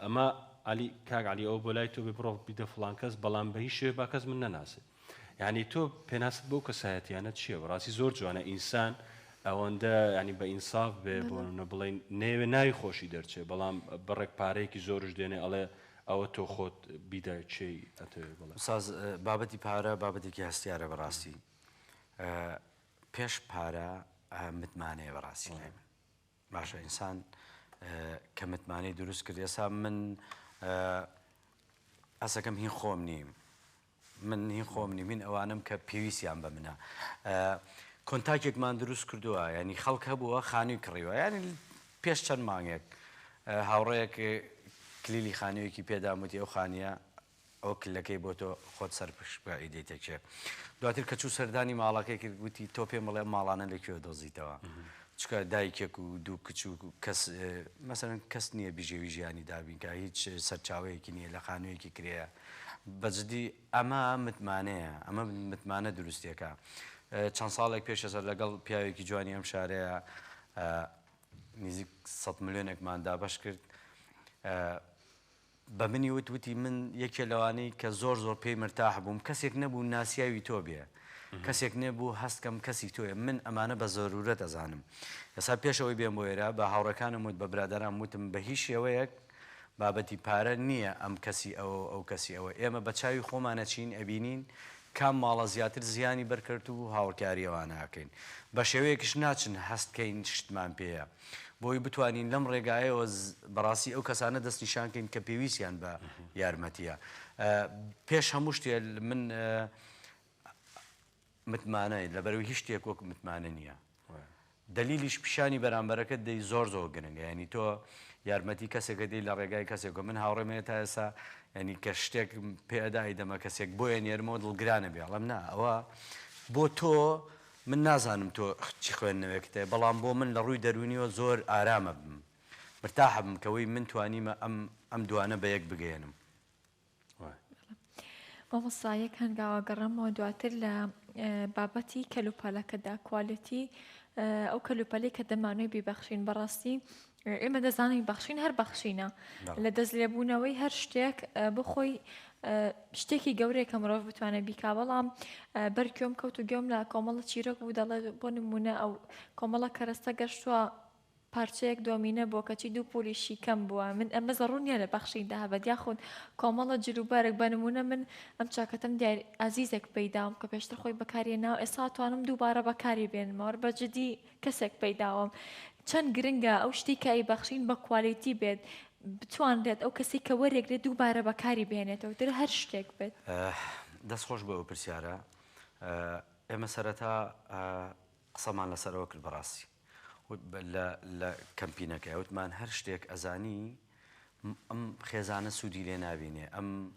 ئەمە علی کاکالی ئەو بۆ لای تۆ بێ بڕۆ بیدە فڵان کەس بەڵام بە هیچ شێوێ با کەس من نەناسێت یعنی تۆ پێناست بۆ کەسایەتیانە چییە بەڕاستی زۆر جوانە ئینسان ئەوەندە ینی بە ئینساف بێ بۆ بڵێن نێوێ ناوی خۆشی دەرچێ بەڵام بڕێک پارەیەکی زۆرش دێنێ ئەڵێ ئەوە تۆ خۆت بیدە چی ئەتەوێ بڵێ ساز بابەتی پارە بابەتێکی هەستیارە بەڕاستی پێش پارە متمانەیە بەڕاستی لای من باشە ئینسان کە متمانەی دروست کرد ئێستا من ئەسەکەم هین خۆم نیم من هین خۆم نیم من ئەوانم کە پێویستیان بە منە کۆنتاکێکمان دروست کردووە ینی خەڵک هەبووە خانووی کڕیوە ینی پێش چەند مانگێک هاوڕەیەک کلیلی خانوویەکی پێداموتی ئەو خانیە ئەو کلەکەی بۆ تۆ خۆت سەرپش بە ئیدێتێکێ دواتر کە چوو سەردانی ماڵەکەی کرد گوتی تۆ پێم بڵێ ماڵانە لەکوێ دۆزیتەوە چکە دایکێک و دوو کچوو کەس مەسەرەن کەس نییە بیژێوی ژیانی دابین کە هیچ سەرچاوەیەکی نییە لە خانوویەکی کرێە بەجددی ئەمە متمانەیە ئەمە متمانە دروستێکە چەند ساڵێک پێشەسەر لەگەڵ پیاوێکی جوانی ئەم شارەیە نزیک 100 ملیۆنێکمان دابەش کرد بە منی وتوتی من یەکێ لەوانەی کە زۆر زۆر پێی مرتاح بووم کەسێک نەبوو ناسیاوی تۆ بێ کەسێک نێبوو هەستکەم کەسی تۆیە من ئەمانە بە زۆرورەت ئەزانم ئێستا پێشەوەی بێم بۆ ئێرە بە هاوڕەکانم وت بە برادەران وتم بە هیچ شێوەیەک بابەتی پارە نییە ئەم کەسی ئەو کەسی ئەوە ئێمە بە چاوی خۆمانە چین ئەبینین کام ماڵە زیاتر زیانی بەرکرد و هاوڕکاریەوانەکەین بە شێوەیەکیش ناچن هەستکەین شتمان پێەیە بۆی بتوانین لەم ڕێگایەوە بەڕاستی ئەو کەسانە دەستنیشانکەین کە پێویستیان بە یارمەتیە پێش هەموو شتێ من متمانەی لەبەرەوەی هیچ شتێک وەک متمانە نییە دلیلیش پیشانی بەرامبەرەکەت دەی زۆر گرنگە ینی تۆ یارمەتی کەسێکە دی لە ڕێگای کەسێک من هاوڕێمێت تا ئێستا ینی کە شتێک پێدای دەمە کەسێک بۆیە نێرمەوە دڵگرانە بێڵم نا ئەوە بۆ تۆ من نازانم تۆ چی خوێندنەوەکتێ بەڵام بۆ من لە ڕووی دەرونیەوە زۆر ئارامە بم مرتاحە بم کەوەی من توانیمە ئەم دوانە بە یەک بگەێنم. مامۆستایەک هەنگاوە گەڕامەوە دواتر لە بابەتی کەلوپەلەکەدا کوالیتی ئەو کەلوپەلەی کە دەمانوێت بیبەخشین بەڕاستی ئێمە دەزانین بەخشین هەر بەخشینە لە دەست لێبوونەوەی هەر شتێک بخۆی شتێکی گەورەیە کە مرۆڤ بتوانێت بیکا بەڵام بەرکۆم کەوت و گوێم لە کۆمەڵە چیرۆک بوو دەڵێ بۆ نمونە ئەو کۆمەڵە کەرەستە گەشتووە پارچەیەک دۆمینە بۆ کەچی 2 پولیشی کەم بووە من ئەمە زەڕوونیە لە بەخشیندا هەبەت یاخود کۆمەڵە جلوبارێک بە نمونە من ئەم چاکەتەم دیار ئازیزێک پەیداوم کە پێشتر خۆی بەکارێناوە ئێستا توانم دووبارە بەکاری بێنمەوە بەجددی کەسێک پەیداوم چەند گرنگە ئەو شتی کای بەخشین بە کوالیتی بێت بتوانرێت ئەو کەسی کە وەرێگرێت دووبارە بەکاری بێنێتەوە تر هەر شتێک بێت. دەستخۆش بە ئەو پرسیارە ئێمە سەرەتا قسەمان لەسەرەوە کرد بەڕاستی لە کەمپینەکە وتمان هەر شتێک ئەزانی ئەم خێزانە سوودی لێ نابینێ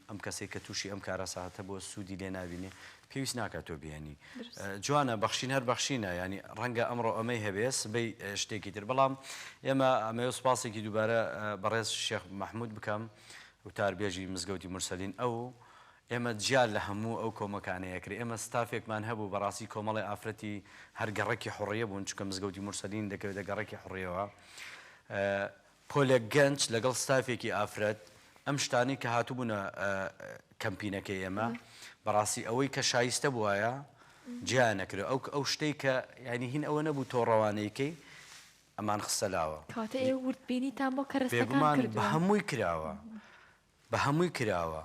ئەم کەسێک کە تووشی ئەم کارە ساهاتە بۆ سوودی لێ نابینێ پێویست ناکات تۆ بێنی جوانە بەخشین هەر بەخشینە ینی ڕەنگە ئەمڕۆ ئەمەی هەبێت بەی شتێکی تر بەڵام ئێمە ئەمەوە سوپاسێکی دووبارە بەڕێز شێخ مححمود بکەم وتاربێژی مزگەوتی مرسەلین ئەو ئێمە جیال لە هەموو ئەو کۆمەکانەیەکری ئێمە ستافێکمان هەبوو بەڕاستی کۆمەڵی ئافرەتی هەر گەڕێکی حڕیە بوون چکە مزگەوتی مرسەلین دەکەوێتە گەڕێکی حڕیەوە پۆلێک گەنج لەگەڵ ستافێکی ئافرەت ئەم شتانی کە هاتوبوونە کەمپینەکەی ئێمە بەڕاستی ئەوەی کە شایستە بووایە جیان نەکرێت ئەو شتەی کە ینی هین ئەوە نەبوو تۆ ڕەوانەیەکەی ئەمان خستەلاوە کاتە ئێ وردبینیتان بۆ کەرەستەکان بە هەمووی کراوە بە هەمووی کراوە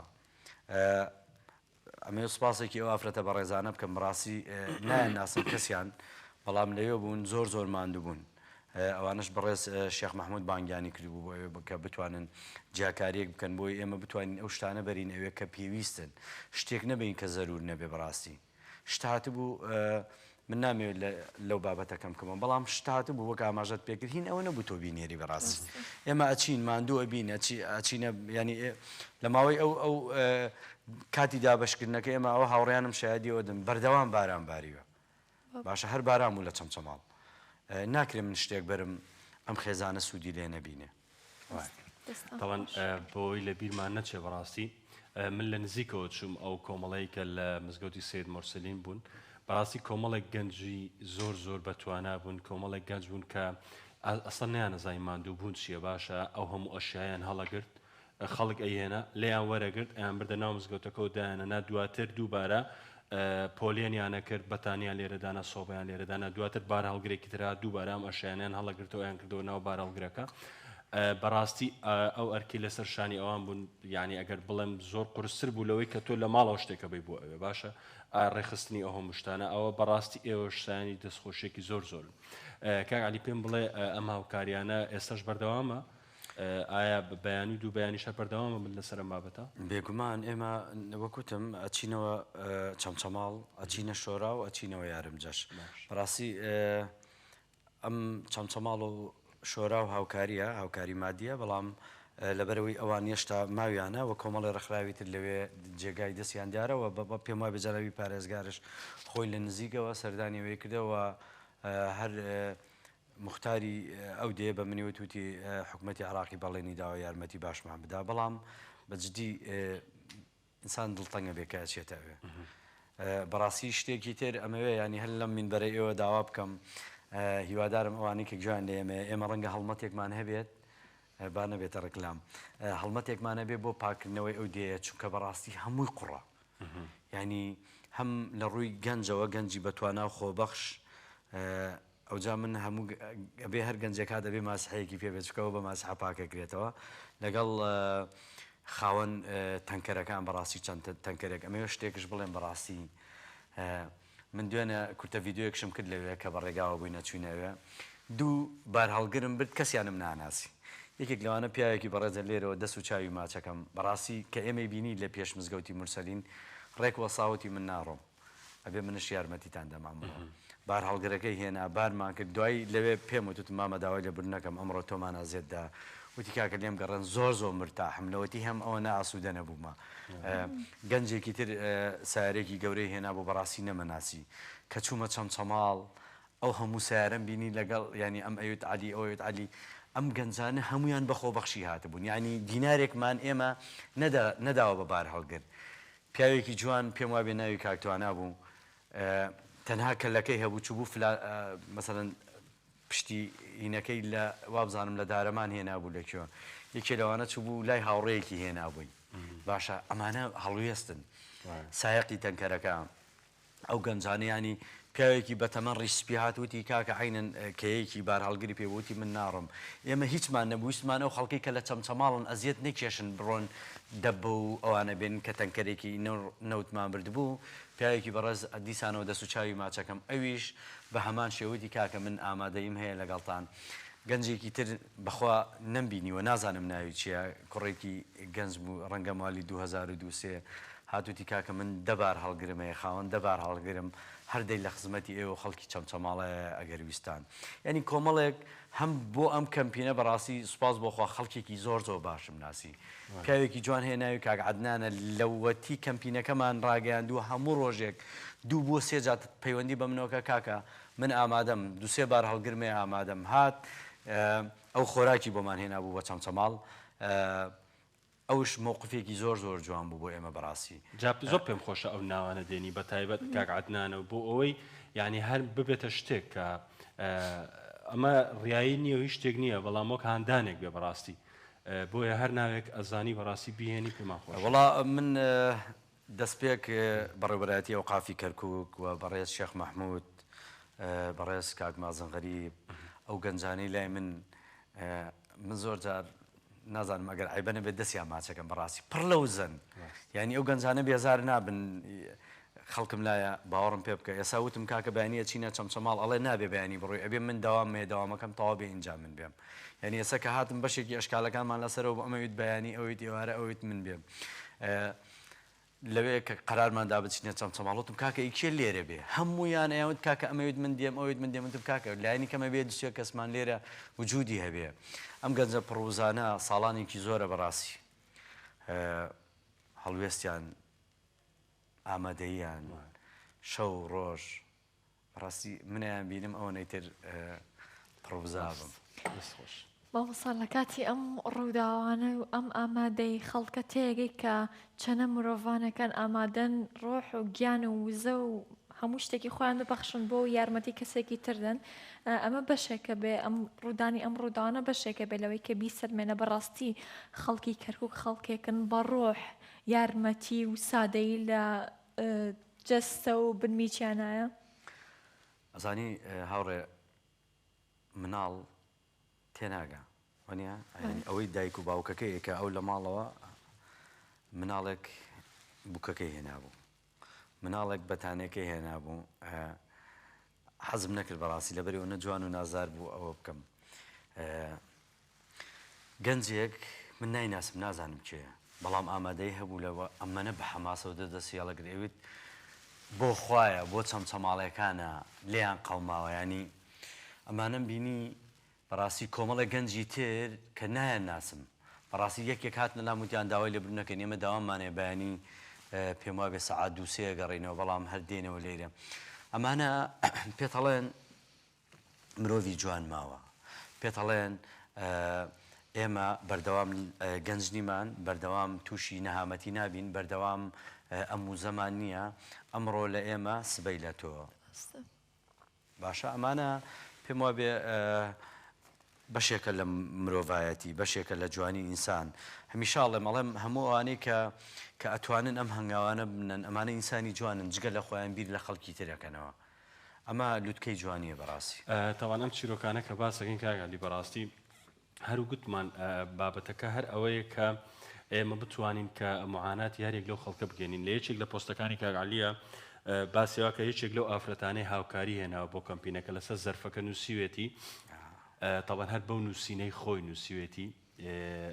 ئەمێ سوپاسێکی ئەو ئافرەتە بە ڕێزانە بکەم بڕاستی ناسم کەسیان بەڵام لەوێ بوون زۆر ماندوو بوون ئەوانش بەڕێز شێخ مححمود بانگیانی کردبوو بۆ کە بتوانن جیاکاریەک بکەن بۆی ئێمە بتوانین ئەو شتانە بەرین ئەوێ کە پێویستن شتێک نەبین کە زەرور نەبێ بەڕاستی شتات بوو من نامەوێت لەو بابەتەکەم بکەمەوە بەڵام شتات بوو وەک ئاماژەت پێکرد هین ئەوە نەبوو تۆ بینێری بەڕاستی ئێمە ئەچین ماندوو ئەبین ئەچینە ینی لە ماوەی ئەو کاتی دابشکردنەکە ئێمە ئەو هاوڕیانم شایدیەوە دەم بەردەوام باران باریوە باشە هەر باران بوو لە چەمچەماڵ ناکرێ من شتێک بەرم ئەم خێزانە سوودی لێ نەبینێ تاوان بۆی لە بیرمان نەچێ بەڕاستی من لە نزیکەوە چوم ئەو کۆمەڵەی کە لە مزگەوتی سید مرسەلین بوون بەڕاستی کۆمەڵێک گەنجی زۆر بەتوانا بوون کۆمەڵێک گەنج بوون کە ئەسڵ نیانەزای ماندوو بوون چییە باشە ئەو هەموو ئەشیایان هەڵەگرت خەڵک ئەیێنە لێیان وەرەگرت ئەیان بردە ناو مزگەوتەکە و دایانەنا دواتر دووبارە پۆلیێنیانە کرد بەتانیان لێرەدانە سۆبیان لێرەدانە دواتر بار هەڵگرێکی تررا دووبارە ئەم ئەشیانیان هەڵەگرتەوە یان کردەوە ناو بار هەڵگرەکە بەڕاستی ئەو ئەرکی لەسەر شانی ئەوان بوون یعنی ئەگەر بڵێم زۆر قورستر بوو لەوەی کە تۆ لە ماڵەوە شتێکە بی بوو ئەوێ باشە ڕێخستنی ئەو هەمووشتانە ئەوە بەڕاستی ئێوە شتانی دەستخۆشێکی زۆر کاک عەلی پێم بڵێ ئەم هاوکاریانە ئێستاش بەردەوامە ئایا بەیانی دوو بەیانیشە بەردەوامە من لەسەر ئەم بابەتە بێگومان ئێمە وەکوتم ئەچینەوە چەمچەماڵ ئەچینە شۆرا و ئەچینەوە یارم جەش بەڕاستی ئەم چەمچەماڵ و شۆرا و هاوکاری مادیە بەڵام لەبەرەوەی ئەوان هێشتا ماویانە و کۆمەڵی ڕخراوی تر لەوێ جێگای دەستیان دیارەوە بە پێم وای بەجاراوی پارێزگارش خۆی لە نزیکەوە سەردانیەوەی کردەوە هەر مختاری ئەو دێ بە منیوە توتی حکوومەتی عراقی بەڵێنی داوە یارمەتی باشمان بدا بەڵام بەجددی ئینسان دڵتەنگە بێکە چێتەوێ بەڕاستی شتێکی تر ئەمەوێ ینی هەر لەم منبەرەی ئێوە داوا بکەم هیوادارم ئەوانەی کە گویان لە ئێمە ڕەنگە هەڵمەتێکمان هەبێت با نەبێتە ڕکلام هەڵمەتێکمان هەبێ بۆ پاکردنەوەی ئەو دێە چونکە بەڕاستی هەمووی قوڕە ینی هەم لە ڕووی گەنجەوە گەنجی بەتوانا و خۆبەخش ئەوجا من هەموو ئەبێ هەر گەنجێکا دەبێ ماسحەیەکی پێ بچکەوە بە ماسحە پاکەکرێتەوە لەگەڵ خاوەن تەنکەرەکان بەڕاستی چەند تەنکەرێک ئەمێ شتێکش بڵێن بەڕاستی من دوێنە کورتە ڤیددیۆیەکشم کرد لەوێ کە بە ڕێگاوە بووینە چوینەوە دوو بار هەڵگرم برد کەسیانم ناناسی یەکێک لەوانە پیاوێکی بەڕێزە لێرەوە دەست و چاوی ماچەکەم بەڕاستی کە ئێمەی بینی لە پێش مزگەوتی مرسەلین ڕێک وەساوەتی من ناڕۆم ئەبێ منش یارمەتیتان دەمام بار هەڵگرەکەی هێنا بارمان کرد دوای لەوێ پێم وتم مامە داوای لە برنەکەم ئەمڕۆ تۆمانە زێتدا وتی کاکە لێم گەڕن زۆر مرتاحم لەوەتی هەم ئەوە نەئاسوودە نەبوومە گەنجێکی تر سیارێکی گەورەی هێنا بۆ بەڕاستی نەمەناسی کە چوومە چەمچەماڵ ئەو هەموو سیارەم بینی لەگەڵ ینی ئەم ئەوت علی ئەوت علی ئەم گەنجانە هەمویان بەخۆ بەخشی هاتبوون ینی دینارێکمان ئێمە نەداوە بە بار هەڵگر پیاوێکی جوان پێم وابێ ناوی کاکتوانە بوو تەنها کەلەکەی هەبوو چوو بوو مەسەرەن پشتی هینەکەی لە وابزانم لە دارەمان هێنابوو لەکوێ یەکێ لەوانە چوو بوو لای هاوڕەیەکی هێنابووی باشە ئەمانە هەڵوێستن سایقی تەنکەرەکە ئەو گەنجانیانی پیاوێکی بەتەمەن ڕیسپی هاتووتی کاکە عینەن کەیەکی بار هەڵگری پێبووتی من ناڕم ئێمە هیچمان نەبوویستمان ئەو خەڵکی کە لە چەمچەماڵن ئەزیەت نەکێشن بڕۆن دەبە و ئەوانە بێن کە تەنکەرێکی نەوتمان بردبوو پیاوێکی بەڕێز دیسانەوە دەست و چاوی ماچەکەم ئەویش بە هەمان شێوەتی کاکە من ئامادەیم هەیە لەگەڵتان گەنجێکی تر بەخوا نەمبینیوە نازانم ناوی چییە کوڕێکی گەنج بوو ڕەنگە مالی 2023 هاتووتی کاکە من دەبار هەڵگرم هەیە خاوەن دەبار هەڵگرم هەردەی لە خزمەتی ئێوە خەڵکی چەمچەماڵەیە ئەگەر ویستان یعنی کۆمەڵێک هەم بۆ ئەم کەمپینە بەڕاستی سوپاس بۆخوا خەڵکێکی زۆر باشم ناسی پیاوێکی جوان هەیە ناوی کاک عەدنانە لەوەتی کەمپینەکەمان ڕاگەیاندووە هەموو ڕۆژێک 2 بۆ 3 جات پەیوەندی بە منەوەکە کاکە من ئامادەم 2-3 بار هەڵگرمێ ئامادەم هات ئەو خۆراکی بۆمان هێنا بوو بە چەمچەماڵ ئەوش مووقفێکی زۆر جوان بوو بۆ ئێمە بەڕاستی زۆر پێم خۆشە ئەو ناوانە دێنی بە تایبەت کاک عەدنانە بۆ ئەوەی یعنی هەر ببێتە شتێک کە ئەمە ڕیایی نییە و هیچ شتێک نییە بەڵام وەک هاندانێک بێ بەڕاستی بۆیە هەر ناوێک ئەزانی بەڕاستی بهێنی پێمان خۆش وەڵا من دەستپێک بەڕێوەبەرایەتی ئەوقافی کەرکووک و بەڕێز شێخ مەحموود بەڕێز کاک مازن غەریب ئەو گەنجانەی لای من زۆر جار نازانم ئەگەر عیبەنە بێت دەستیان ماچەکەم بەڕاستی پڕ لەوزن یعنی ئەو گەنجانە بێزار نابن خەڵکم لایە باوەڕم پێ بکە ئێستا وتم کاکە بەیانیە چینە چەمچەماڵ ئەڵێ نابێ بەیانی بڕۆی ئەبێ من داوامەکەم تەواو بێ ئینجا من بێم یعنی ئێستا کە هاتم بەشێکی ئەشکالەکانمان لەسەرەوە بۆ ئەمەویت بەیانی ئەویت ئێوارە ئەویت من بێم لەوەیە کە قەرارماندا بچینە چەمچەماڵوتم کاکە ئیکێ لێرە بێ هەموویان ئەوت کاکە ئەمەویت من دێم ئەویت من دێم وتم کاکە لایەنی کەمە بێ دوسێ کەسمان لێرە وجودی هەبێ ئەم گەنجە پڕوزانە ساڵانێکی زۆرە بەڕاستی هەڵوێستیان ئامادەییان شەو ڕۆژ ڕاستی منیان بینم ئەوە نەیتر پڕوزابم خۆش مامۆستا لە کاتی ئەم ڕووداوانە و ئەم ئامادەی خەڵکە تێگەی کە چەنە مرۆڤانەکان ئامادەن ڕۆح و گیان و وزە و هەموو شتێکی خۆیان ببەخشن بۆ یارمەتی کەسێکی تردن ئەمە بەشێکە بێ ئەم ڕوودانی ئەم ڕووداوانە بەشێکە بێ لەوەی کە بیسەرمێنە بەڕاستی خەڵکی کەرکووک خەڵکێکن بە ڕۆح یارمەتی و سادەیی لە جەستە و بنمیچیانایە ئەزانی هاوڕێ مناڵ تێناگە وانە ئەوەی دایک و باوکەکەی کە ئەو لە ماڵەوە مناڵێک بووکەکەی هێنابوو مناڵێک بەتانەکەی هێنابوو حەزم نەکرد بەڕاستی لەبەرەوە نەجوان و نازار بوو ئەوە بکەم گەنجێک من نایناسم نازانم کێیە بەڵام ئامادەی هەبوو لەوە ئەمەنە بە حەماسە و دەدەسیاڵەگرێویت بۆ خوایە بۆ چەمچەماڵەکانە لێیان قەڵماوە ینی ئەمانم بینی بەڕاستی کۆمەڵە گەنجی تر کە نایان ناسم بەڕاستی یەکێک هاتنە لام وتیان داوای لێ برنەکەن ئێمە داوامانێ بەیانی پێم وابێ سەعات 2-3 گەڕێنەوە بەڵام هەر دێنەوە لێرە ئەمانە پێتەڵێن مرۆڤی جوان ماوە پێتەڵێن ئێمە بەردەوام گەنجنیمان بەردەوام تووشی نەهامەتی نابین بەردەوام ئەم و زەمان نییە ئەمڕۆ لە ئێمە سبەی لە تۆ باشە ئەمانە پێم وابێ بەشێکە لە مرۆڤایەتی بەشێکە لە جوانی ئینسان هەمیشاڵێ مەڵێم هەموو ئەوانەی کە ئەتوانن ئەم هەنگاوانە بنن ئەمانە ئینسانی جوانن جگە لە خۆیان بیر لە خەڵکی ترەکەنەوە ئەمە لوتکەی جوانیە بەڕاستی تاوان ئەم چیرۆکانە کە باسەکەین کاگالی بەڕاستی هەرو گوتمان بابەتەکە هەر ئەوەیە کە ئێمە بتوانین کە معانات یاریێک لەو خەڵکە بگەینین لە یەکێک لە پۆستەکانی کاگالیە باسیەوە کە یەکێک لەو ئافرەتانەی هاوکاری هێناوە بۆ کەمپینەکە لەسەر زەرفەکە نووسیوێتی تاوان هەر بەو نووسینەی خۆی نووسیوێتی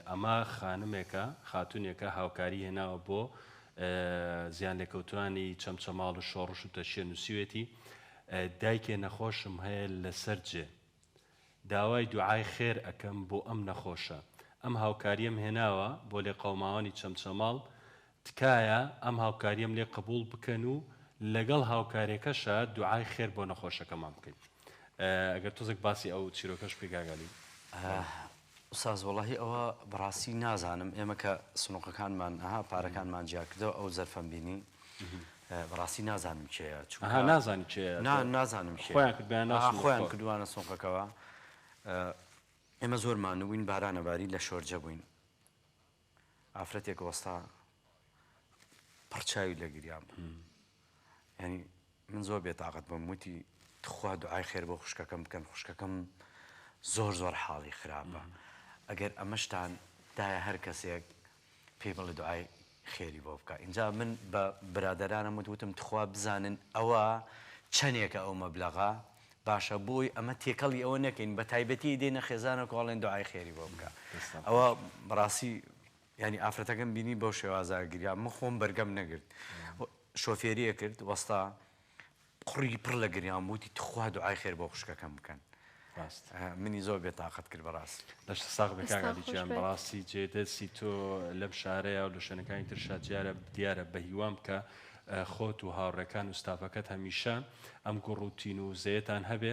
ئەمە خانمێکە خاتونێکە هاوکاری هێناوە بۆ زیان لێکەوتوانی چەمچەماڵ و شۆڕش و تەشیە نووسیوێتی دایکێ نەخۆشم هەیە لەسەر جێ داوای دوعای خێر ئەەکەم بۆ ئەم نەخۆشە ئەم هاوکاریم هێناوە بۆ لێ قەوماوانی چەمچەماڵ تکایە ئەم هاوکاریم لێ قبول بکەن و لەگەڵ هاوکارێکەشە دوعای خێر بۆ نەخۆشەکەمان بکەین ئەگەر تۆزێک باسی ئەو چیرۆکەش پێگاگالی ساز وڵی ئەوە بەڕاستی نازانم ئێمە کە سنووقەکانمان ئەها پارەکانمان جیا کردەوە ئەو زەرفەم بینی بەڕاستی نازانم کێیە نازانی چێ نازانم خۆیان کردوانە سنووقەکەەوە ئێمە زۆرمان بووین بارانەباری لە شۆرجە بووین ئافرەتێک وەستا پڕچاوی لە گریان ینی من زۆر بێتاقەت بم وتی تخوا دوعای خێر بۆ خوشکەکەم بکەن خوشکەکەم زۆر حاڵی خراپە ئەگەر ئەمەشتان دایە هەر کەسێک پێی بڵێ دوعای خێری بۆ بکە اینجا من بە برادرانم وتم تخوا بزانن ئەوە چەندێکە ئەو مەبلەغا باشە بۆی ئەمە تێکەڵی ئەوە نەکەین بە تایبەتی دێنە خێزانە کۆڵێن دوعای خێری بۆ بکە ئەوە بەڕاستی ینی ئافرەتەکەم بینی بەو شێوازاگریا من خۆم بەرگەم نەگرت شۆفێریە کرد وەستا قڕی پڕ لە گریان وتی تخوا دوعای خێر بۆ خوشکەکەم بکەن منی زۆر بێتاقەت کرد بەڕاست لەش ساغ بێکاگالیجیان بەڕاستی جێدەسی تۆ لەم شارەیە و لە شوێنەکانی ترشا دیارە بە هیوام کە خۆت و هاوڕێکان و ستافەکەت هەمیشە ئەم گوڕوتین و زەیەتان هەبێ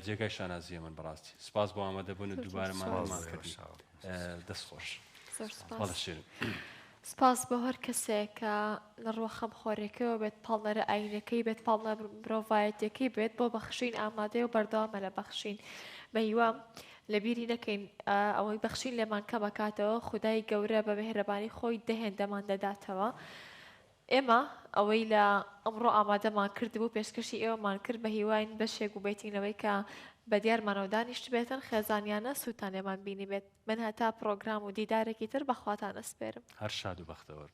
جێگای شانازیە من بەڕاستی سپاس بۆ ئامادەبوون و دووبارەمان کردی دەستخۆش سپاس بۆ هەر کەسێکە لە ڕۆخەم خۆرێکەوە بێت پاڵنەرە ئاینەکەی بێت پاڵنە مرۆڤایەتەکەی بێت بۆ بەخشین ئامادەی و بەردەوامە لە بەخشین بە هیوام لەبیری نەکەین ئەوەی بەخشین لێمان کەمەکاتەوە خودای گەورە بە مێهرەبانی خۆی دەهێندەمان دەداتەوە ئێمە ئەوەی لە ئەمڕۆ ئامادەمان کردبوو پێشکەشی ئێوەمان کرد بە هیواین بەشێک و بێتینەوەی کە بە دیارمانەوە دانیشت بێتن خێزانیانە سووتانێمان بینی بێت من هەتا پرۆگرام و دیدارێکی تر بەخواتان ئەسپێرم هەر شاد و بەختەوەر